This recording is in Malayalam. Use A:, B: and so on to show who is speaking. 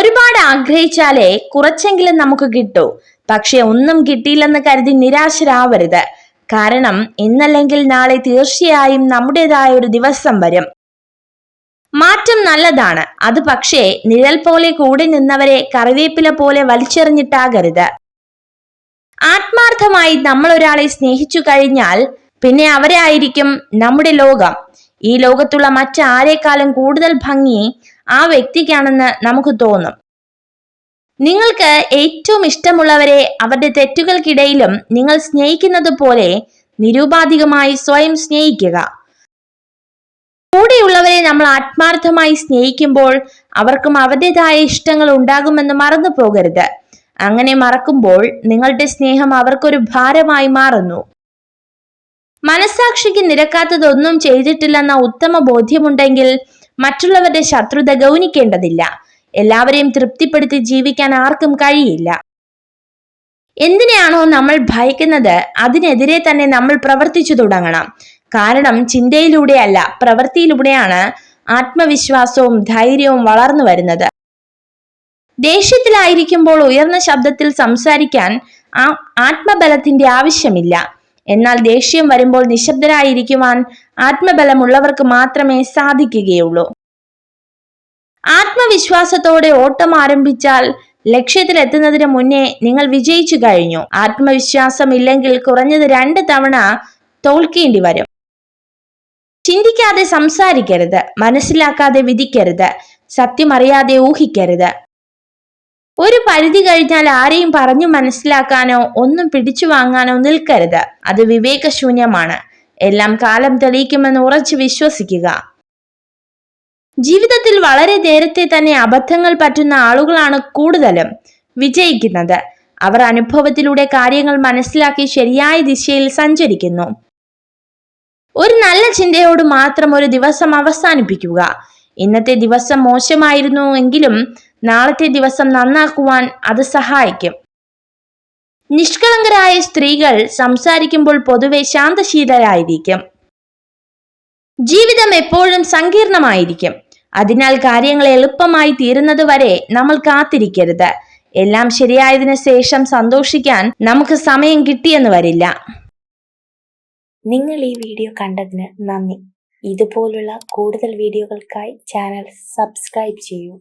A: ഒരുപാട് ആഗ്രഹിച്ചാലേ കുറച്ചെങ്കിലും നമുക്ക് കിട്ടൂ. പക്ഷെ ഒന്നും കിട്ടിയില്ലെന്ന് കരുതി നിരാശരാവരുത്. കാരണം ഇന്നല്ലെങ്കിൽ നാളെ തീർച്ചയായും നമ്മുടേതായ ഒരു ദിവസം വരും. മാറ്റം നല്ലതാണ്. അത് പക്ഷേ നിഴൽ പോലെ കൂടി നിന്നവരെ കറിവേപ്പില പോലെ വലിച്ചെറിഞ്ഞിട്ടാകരുത്. ആത്മാർത്ഥമായി നമ്മൾ ഒരാളെ സ്നേഹിച്ചു കഴിഞ്ഞാൽ പിന്നെ അവരെ ആയിരിക്കും നമ്മുടെ ലോകം. ഈ ലോകത്തുള്ള മറ്റാരേക്കാളും കൂടുതൽ ഭംഗി ആ വ്യക്തിക്കാണെന്ന് നമുക്ക് തോന്നും. നിങ്ങൾക്ക് ഏറ്റവും ഇഷ്ടമുള്ളവരെ അവരുടെ തെറ്റുകൾക്കിടയിലും നിങ്ങൾ സ്നേഹിക്കുന്നത് പോലെ നിരുപാധികമായി സ്വയം സ്നേഹിക്കുക. കൂടെയുള്ളവരെ നമ്മൾ ആത്മാർത്ഥമായി സ്നേഹിക്കുമ്പോൾ അവർക്കും അവരുടേതായ ഇഷ്ടങ്ങൾ ഉണ്ടാകുമെന്ന് മറന്നു പോകരുത്. അങ്ങനെ മറക്കുമ്പോൾ നിങ്ങളുടെ സ്നേഹം അവർക്കൊരു ഭാരമായി മാറുന്നു. മനസാക്ഷിക്ക് നിരക്കാത്തതൊന്നും ചെയ്തിട്ടില്ലെന്ന ഉത്തമ ബോധ്യമുണ്ടെങ്കിൽ മറ്റുള്ളവരുടെ ശത്രുത ഗൗനിക്കേണ്ടതില്ല. എല്ലാവരെയും തൃപ്തിപ്പെടുത്തി ജീവിക്കാൻ ആർക്കും കഴിയില്ല. എന്തിനാണോ നമ്മൾ ഭയക്കുന്നത് അതിനെതിരെ തന്നെ നമ്മൾ പ്രവർത്തിച്ചു തുടങ്ങണം. കാരണം ചിന്തയിലൂടെയല്ല, പ്രവൃത്തിയിലൂടെയാണ് ആത്മവിശ്വാസവും ധൈര്യവും വളർന്നു വരുന്നത്. ദേഷ്യത്തിലായിരിക്കുമ്പോൾ ഉയർന്ന ശബ്ദത്തിൽ സംസാരിക്കാൻ ആത്മബലത്തിന്റെ ആവശ്യമില്ല. എന്നാൽ ദേഷ്യം വരുമ്പോൾ നിശബ്ദരായിരിക്കുവാൻ ആത്മബലമുള്ളവർക്ക് മാത്രമേ സാധിക്കുകയുള്ളൂ. ആത്മവിശ്വാസത്തോടെ ഓട്ടം ആരംഭിച്ചാൽ ലക്ഷ്യത്തിലെത്തുന്നതിന് മുന്നേ നിങ്ങൾ വിജയിച്ചു കഴിഞ്ഞു. ആത്മവിശ്വാസം ഇല്ലെങ്കിൽ കുറഞ്ഞത് 2 തവണ തോൽക്കേണ്ടി വരും. ചിന്തിക്കാതെ സംസാരിക്കരുത്, മനസ്സിലാക്കാതെ വിധിക്കരുത്, സത്യമറിയാതെ ഊഹിക്കരുത്. ഒരു പരിധി കഴിഞ്ഞാൽ ആരെയും പറഞ്ഞു മനസ്സിലാക്കാനോ ഒന്നും പിടിച്ചു വാങ്ങാനോ നിൽക്കരുത്. അത് വിവേകശൂന്യമാണ്. എല്ലാം കാലം തെളിയിക്കുമെന്ന് ഉറച്ചു വിശ്വസിക്കുക. ജീവിതത്തിൽ വളരെ നേരത്തെ തന്നെ അബദ്ധങ്ങൾ പറ്റുന്ന ആളുകളാണ് കൂടുതലും വിജയിക്കുന്നത്. അവർ അനുഭവത്തിലൂടെ കാര്യങ്ങൾ മനസ്സിലാക്കി ശരിയായ ദിശയിൽ സഞ്ചരിക്കുന്നു. ഒരു നല്ല ചിന്തയോട് മാത്രം ഒരു ദിവസം അവസാനിപ്പിക്കുക. ഇന്നത്തെ ദിവസം മോശമായിരുന്നു എങ്കിലും നാളത്തെ ദിവസം നന്നാക്കുവാൻ അത് സഹായിക്കും. നിഷ്കളങ്കരായ സ്ത്രീകൾ സംസാരിക്കുമ്പോൾ പൊതുവെ ശാന്തശീലരായിരിക്കും. ജീവിതം എപ്പോഴും സങ്കീർണമായിരിക്കും. അതിനാൽ കാര്യങ്ങൾ എളുപ്പമായി തീരുന്നത് വരെ നമ്മൾ കാത്തിരിക്കരുത്. എല്ലാം ശരിയായതിനു ശേഷം സന്തോഷിക്കാൻ നമുക്ക് സമയം കിട്ടിയെന്ന് വരില്ല.
B: നിങ്ങൾ ഈ വീഡിയോ കണ്ടതിന് നന്ദി. ഇതുപോലുള്ള കൂടുതൽ വീഡിയോകൾക്കായി ചാനൽ സബ്സ്ക്രൈബ് ചെയ്യൂ.